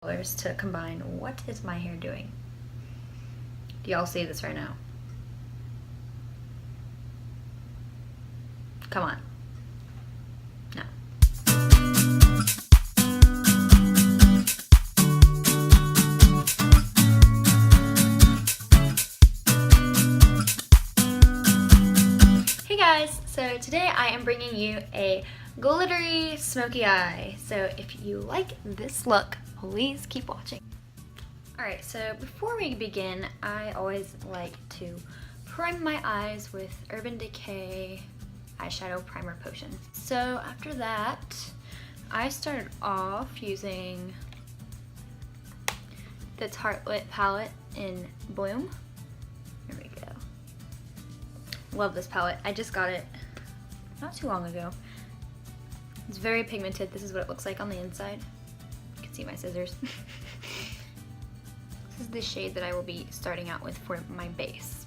colors to combine. What is my hair doing? Do y'all see this right now? Come on. No. Hey guys, so today I am bringing you a glittery smoky eye. So if you like this look, please keep watching. Alright, so before we begin, I always like to prime my eyes with Urban Decay eyeshadow primer potion. So after that, I started off using the Tartelette palette in Bloom. There we go. Love this palette. I just got it not too long ago. It's very pigmented. This is what it looks like on the inside. You can see my scissors. This is the shade that I will be starting out with for my base.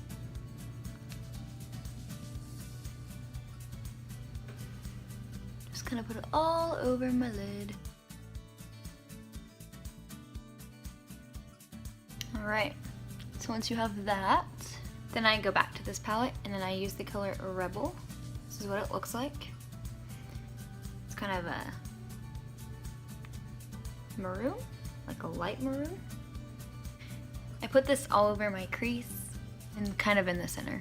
Just gonna put it all over my lid. Alright, so once you have that, then I go back to this palette and then I use the color Rebel. This is what it looks like. It's kind of a maroon, like a light maroon. I put this all over my crease and kind of in the center.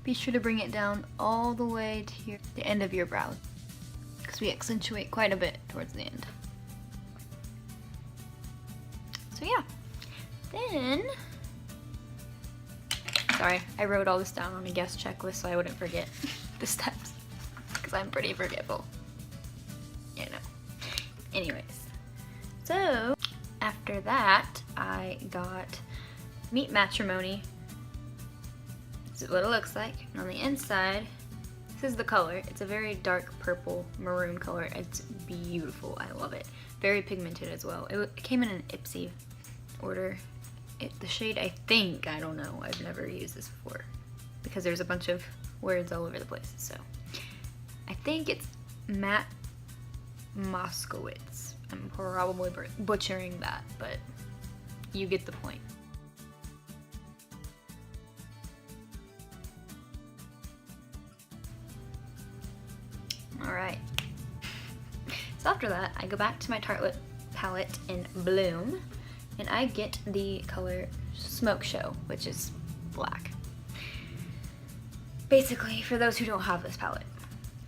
Be sure to bring it down all the way to the end of your brow, because we accentuate quite a bit towards the end. So yeah. Then, sorry, I wrote all this down on a guest checklist so I wouldn't forget the steps, because I'm pretty forgetful. Yeah, no. Anyways, so after that, I got Meet Matrimony. This is what it looks like. And on the inside, this is the color. It's a very dark purple maroon color. It's beautiful. I love it. Very pigmented as well. It came in an Ipsy order. The shade, I think, I don't know, I've never used this before because there's a bunch of words all over the place. So I think it's Matte Moskowitz. I'm probably butchering that, but you get the point. Alright, so after that I go back to my Tartelette palette in Bloom and I get the color Smoke Show, which is black. Basically, for those who don't have this palette,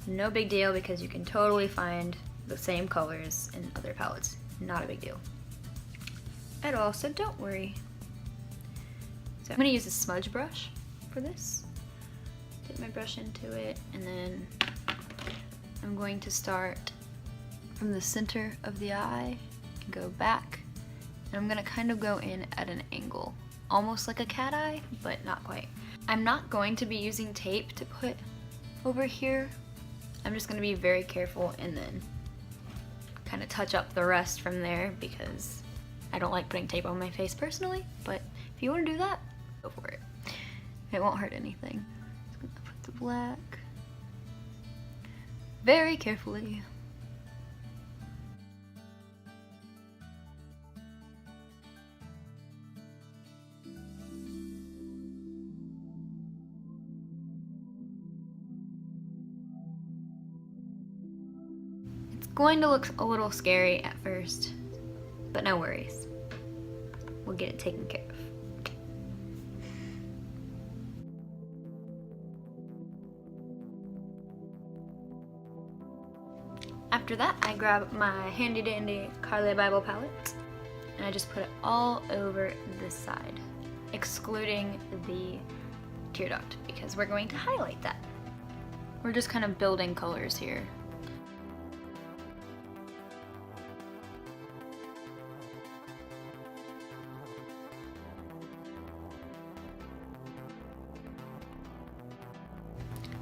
no big deal because you can totally find the same colors in other palettes. Not a big deal at all, so don't worry. So I'm gonna use a smudge brush for this. Dip my brush into it, and then I'm going to start from the center of the eye and go back. And I'm gonna kind of go in at an angle, almost like a cat eye, but not quite. I'm not going to be using tape to put over here. I'm just gonna be very careful and then kind of touch up the rest from there because I don't like putting tape on my face personally, but if you wanna do that, go for it. It won't hurt anything. Just gonna put the black very carefully. Going to look a little scary at first, but no worries. We'll get it taken care of. After that, I grab my handy dandy Carly Bible palette and I just put it all over this side, excluding the tear duct because we're going to highlight that. We're just kind of building colors here.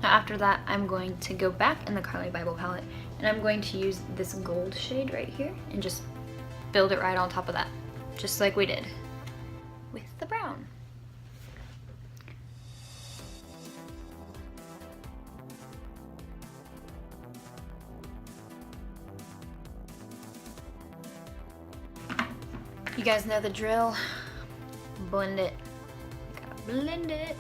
Now after that, I'm going to go back in the Carly Bible palette and I'm going to use this gold shade right here and just build it right on top of that, just like we did with the brown. You guys know the drill. Blend it. Gotta blend it.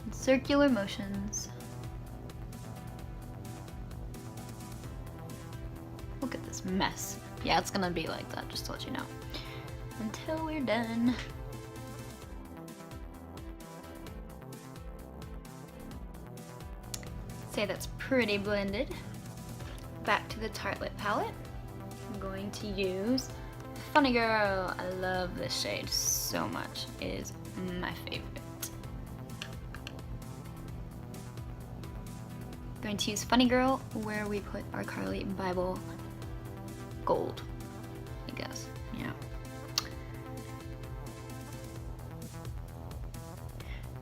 In circular motions. Look at this mess. Yeah, it's gonna be like that, just to let you know. Until we're done. Say that's pretty blended. Back to the Tartelette palette. I'm going to use Funny Girl. I love this shade so much. It is my favorite. Going to use Funny Girl where we put our Carly Bible gold, I guess. Yeah.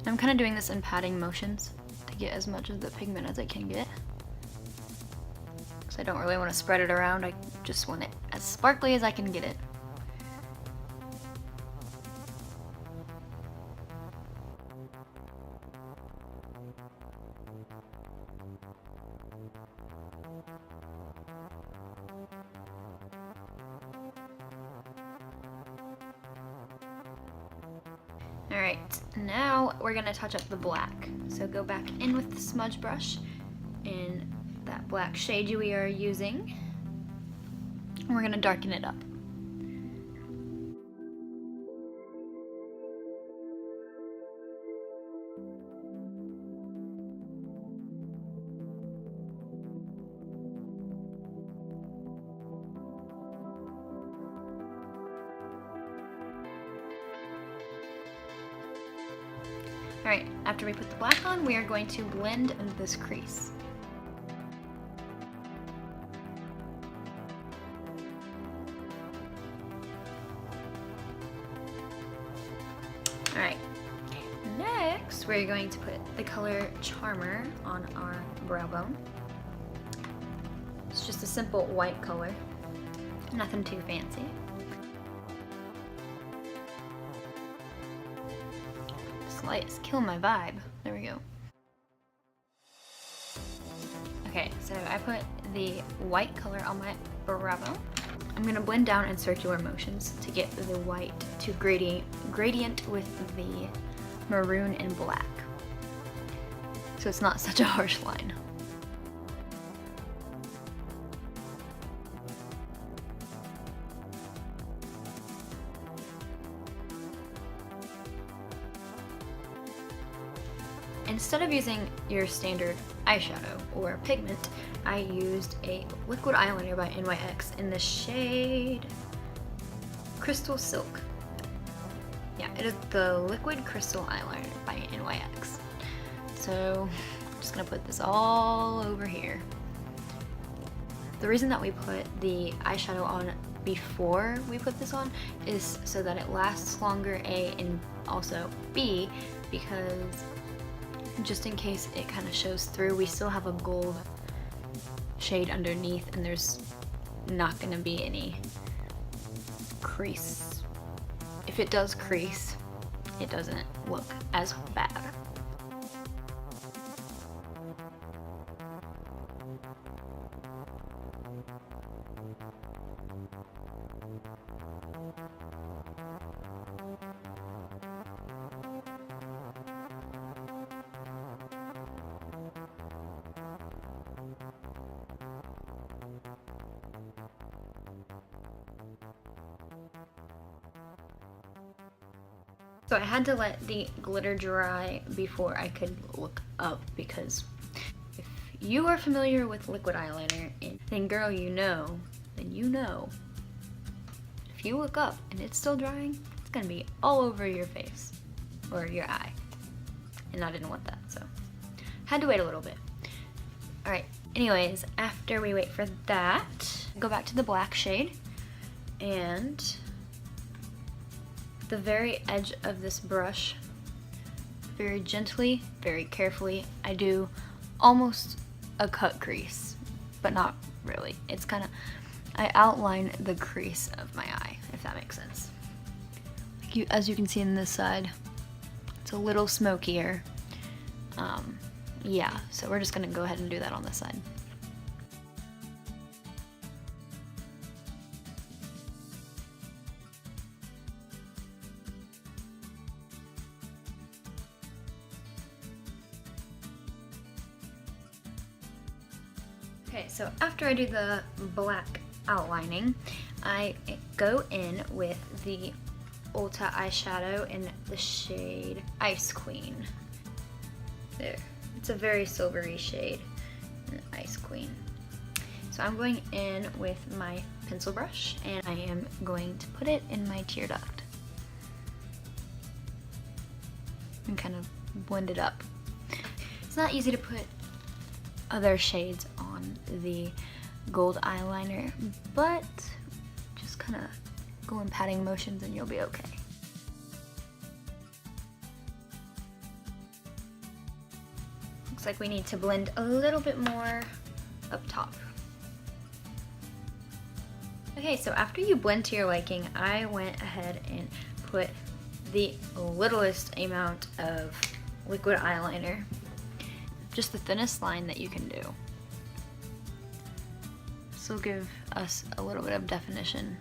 I'm kind of doing this in patting motions to get as much of the pigment as I can get. Because I don't really want to spread it around. I just want it as sparkly as I can get it. Alright, now we're gonna touch up the black. So go back in with the smudge brush in that black shade we are using. And we're gonna darken it up. Alright, after we put the black on, we are going to blend this crease. Alright, next we're going to put the color Charmer on our brow bone. It's just a simple white color, nothing too fancy. Lights kill my vibe. There we go. Okay, so I put the white color on my brow bone. I'm gonna blend down in circular motions to get the white to gradient with the maroon and black. So it's not such a harsh line. Instead of using your standard eyeshadow or pigment, I used a liquid eyeliner by NYX in the shade Crystal Silk. Yeah, it is the liquid crystal eyeliner by NYX. So I'm just gonna put this all over here. The reason that we put the eyeshadow on before we put this on is so that it lasts longer, A, and also B, because just in case it kind of shows through, we still have a gold shade underneath and there's not going to be any crease. If it does crease, it doesn't look as bad. So I had to let the glitter dry before I could look up, because if you are familiar with liquid eyeliner, then girl, you know, if you look up and it's still drying, it's gonna be all over your face or your eye. And I didn't want that, so had to wait a little bit. All right, anyways, after we wait for that, go back to the black shade and the very edge of this brush, very gently, very carefully, I do almost a cut crease, but not really. It's kind of I outline the crease of my eye, if that makes sense. As you can see in this side, it's a little smokier. Yeah, so we're just gonna go ahead and do that on this side. Okay, so after I do the black outlining, I go in with the Ulta eyeshadow in the shade Ice Queen. There, it's a very silvery shade, Ice Queen. So I'm going in with my pencil brush and I am going to put it in my tear duct and kind of blend it up. It's not easy to put other shades on the gold eyeliner, but just kind of go in patting motions and you'll be okay. Looks like we need to blend a little bit more up top. Okay, so after you blend to your liking, I went ahead and put the littlest amount of liquid eyeliner, just the thinnest line that you can do. This will give us a little bit of definition.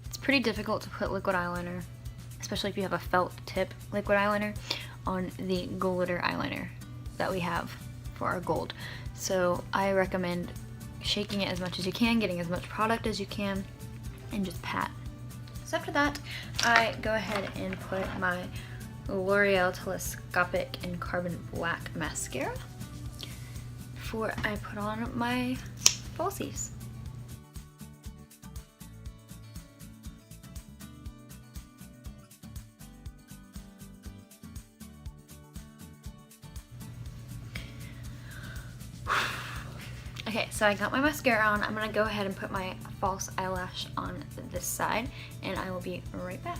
It's pretty difficult to put liquid eyeliner, especially if you have a felt tip liquid eyeliner, on the glitter eyeliner that we have for our gold. So I recommend shaking it as much as you can, getting as much product as you can, and just pat. So after that, I go ahead and put my L'Oreal Telescopic in Carbon Black mascara before I put on my falsies. Okay, so I got my mascara on. I'm gonna go ahead and put my false eyelash on this side, and I will be right back.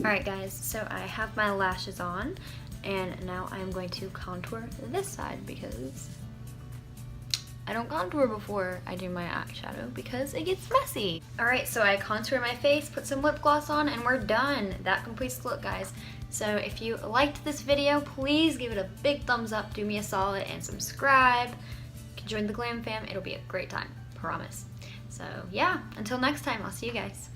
Alright guys, so I have my lashes on, and now I'm going to contour this side because I don't contour before I do my eyeshadow because it gets messy. Alright, so I contour my face, put some lip gloss on, and we're done. That completes the look, guys. So if you liked this video, please give it a big thumbs up, do me a solid, and subscribe. You can join the Glam fam, it'll be a great time, promise. So yeah, until next time, I'll see you guys.